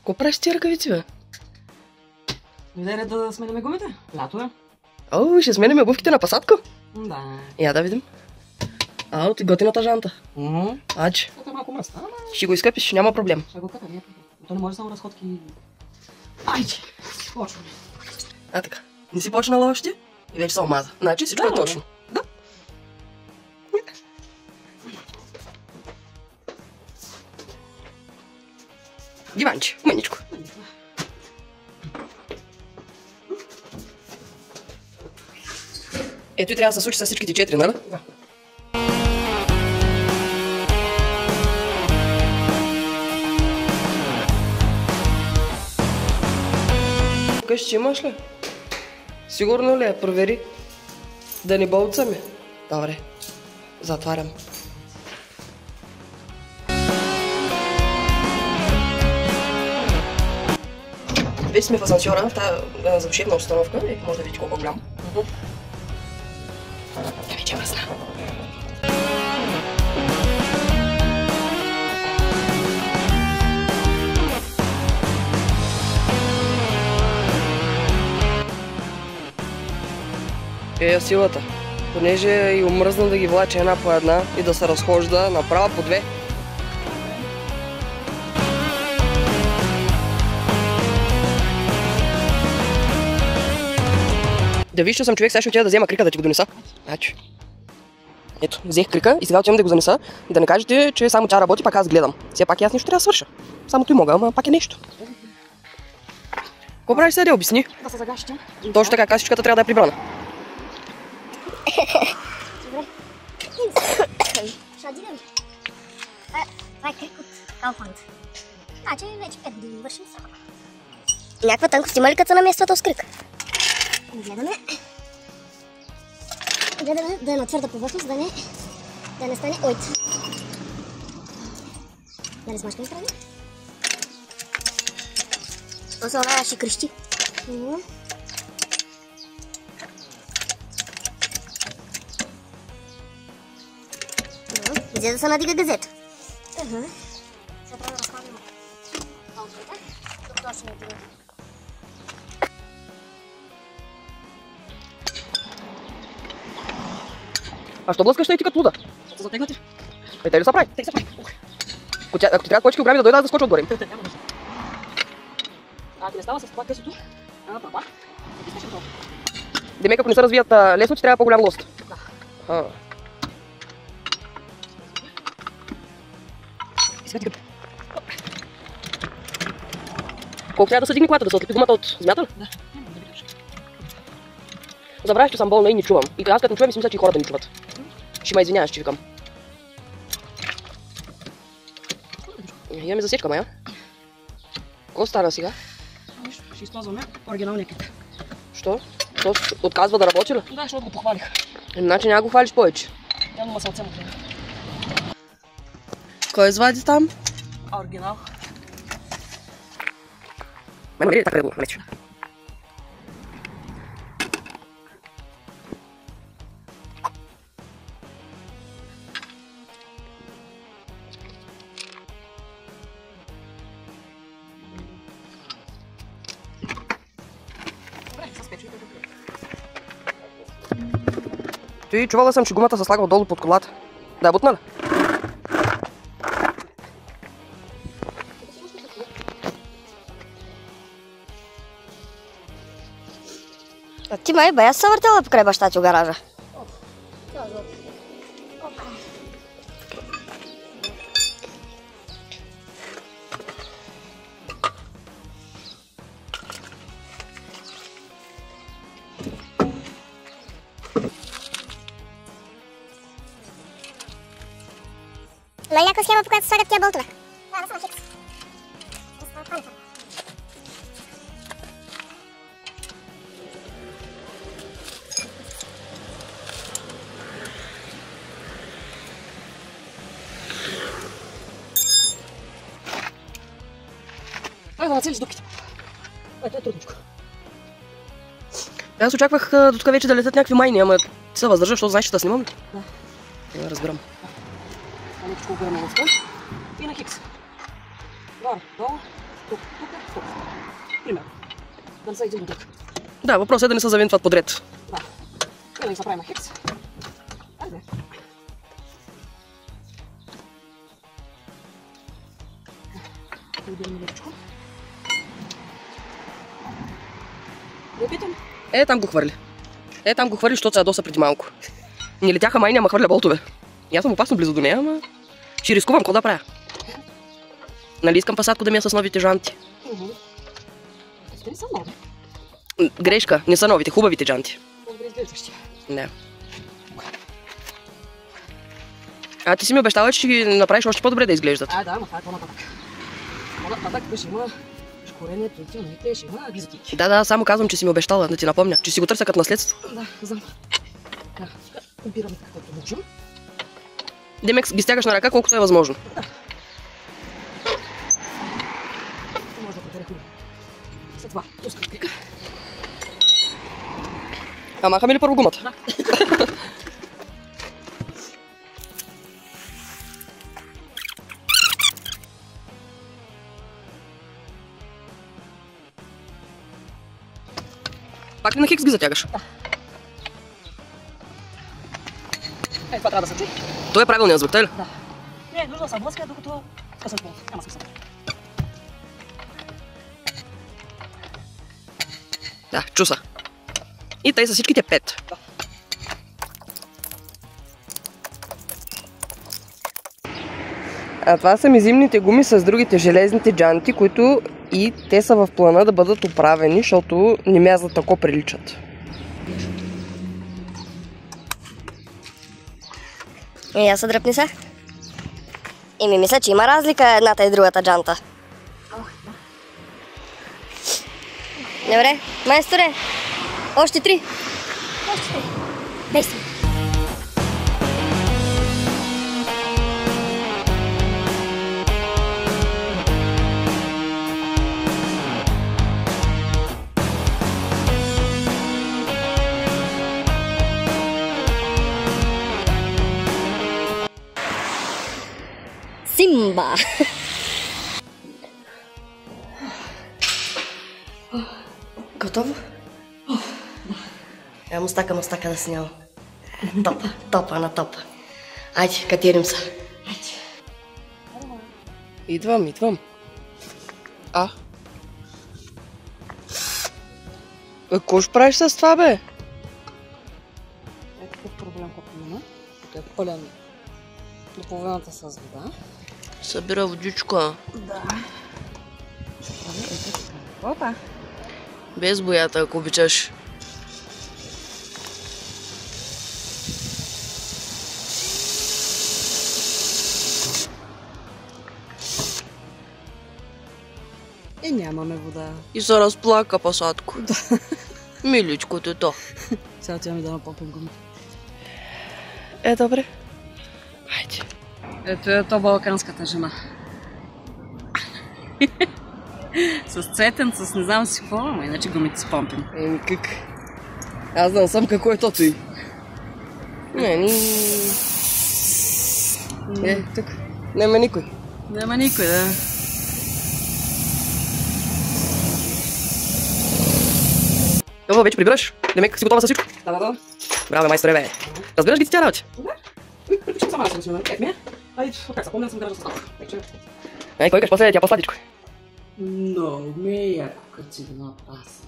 Ко правиш тия ръкавици, бе? Дойде ред да сменяме гумите. Лято е. О, ще сменяме обувките на Пасатко? Да. Я да видим. Ти готината жанта. Ач. Това е малко мръсна, ама... Ще го изкъпиш, няма проблем. Ще го къпя, то не може само разходки... Айде, почваме. Така. Не си почнала още? И вече се омаза. Значи всичко е точно. Да. Диванче, мъничко. Ето и трябва да се случи с всичките 4, нали? Да. Къщи имаш ли? Сигурно ли е? Провери. Да не болцаме. Добре. Затварям. Вече сме в асансьора, в тази задушевна обстановка. Може да видите колко голям. Тя вече е мръсна. Силата. Понеже и омръзна да ги влача една по една и да се разхожда направо по две. Да виж, че съм човек, сега ще отида да взема крика да ти го донеса. Значи. Ето, взех крика и сега отивам да го занеса. Да не кажете, че само тя работи, пак аз гледам. Все пак и аз нещо трябва да свърша. Само той мога, ама пак е нещо. Какво правиш сега, да обясни? Да се загащам. Точно така, касичката трябва да е прибрана. Добре. Ще отидем. Това е крик от Kaufland. Значи вече 5 години вършим с работа. Някаква тънкост има ли като се намества този крик? Гледаме да е на твърда повърхност, да не стане ойт. Да не смачкаме страни. То се олава ще крещи. Взе да се надига газета. Сега трябва да разхванем паузата, докато ще надига. А що блъскаш и ти като луда? Ще затегнати. Те ли са прави? Те са прави. Ако ти трябва повече килограми да дойда, аз да скоча отгоре. Няма нужда. Ако не става с това късото, папа, и смешам толкова. Демек, ако не се развият лесно, ти трябва по-голям лост. Да. Колко трябва да се дигне колата, да се отлепи гумата от земята ли? Да. Забравяш, че съм болна и не чувам. И аз като не чувам, си мисля, че и хората не чуват. Ще ме извиняваш, че викам. Имаме засечка, мая. Какво стана сега? Ще използваме оригиналния кит. Що? То отказва да работи ли? Да, защото го похвалих. Значи няма го хвалиш повече. Явно масълце му трябва. Кой извади там? Оригинал. Ме така да го нарече. Добре, с печо и така. Ти чувала съм, че гумата се слага отдолу под колата. Да я бутна ли? А ти май бая се въртела покрай баща ти в гаража. Някаква схема, по която се слагат тия болтове. Да, само хикс. Ай, да нацелиш дупките. Ай, това е трудничко. Аз очаквах до тук вече да летят някакви майни, ама ти се въздържа, защото знаеш, че да снимам. Да. Не разбирам. Маличко горе на лъвка и на хикс. Горе, долу тук. Примерно. Да не са един до друг. Да, въпросът е да не се завинтват подред. Да. Трябва да ги направим хекс. Айде. Удираме лекичко. Да питам. Там го хвърли. Там го хвърли, защото се ядоса преди малко. Не летяха майни, ама хвърля болтове. И аз съм опасно близо до нея, ама ще рискувам, какво да правя? Нали искам пасатко да ми е с новите жанти? Те не са нови. Грешка, не са новите, хубавите жанти. Добре изглеждащи. Не. А ти си ми обещала, че ще ги направиш още по-добре да изглеждат. Да, ама това е по-нататък. По-нататък ще има шкорене, плетилните, ще има глизотики. Да, само казвам, че си ми обещала, да ти напомня, че си го търся като наследство. Да, знам. Да, компираме каквото научим. Демек ги стягаш на ръка, колкото е възможно. Да. Може да проверя. След това пускам крика. А махаме ли първо гумата? Да. Пак ли на хикс ги затягаш? Да. Това трябва да се чуи. Той е правилният звук, тъй ли? Да. Не е нужно да се блъска, докато късам полото. Няма смисъл. Да, чуса. И тъй са всичките 5. Да. А това са ми зимните гуми с другите железните джанти, които и те са в плана да бъдат оправени, защото не мязат тако приличат. И аз се дръпни се. И ми мисля, че има разлика едната и другата джанта. Добре, майсторе, още 3. Още 3. Действай. Симба! Готово? Мустака да снимам. Топа на топа. Айде, катерим се. Идвам. Какво ще правиш с това, бе? Такъв проблем като има. Тук е пълен до половината с вода. Събира водичка. Да. Опа. Без боята, ако обичаш. Нямаме вода. И се разплака пасатко. Миличко тето. Сега отиваме да напопим гуми. Добре. Хайде. Ето е то балканската жена. С цветен, с не знам си какво, ама иначе гумите с помпим. Как? Аз знам сам какво е тото и. Тук. Нема никой. Няма никой, да. Добре, вече прибираш? Демек си готова за всичко? Да. Браво, майсторе, бе. Разбираш ги ти тя работи? Приключим сама да съм си, Айде, как се помня, съм граждан с това. Кой каш после тя по-сладичко? Много ми е яко, като си го напаса.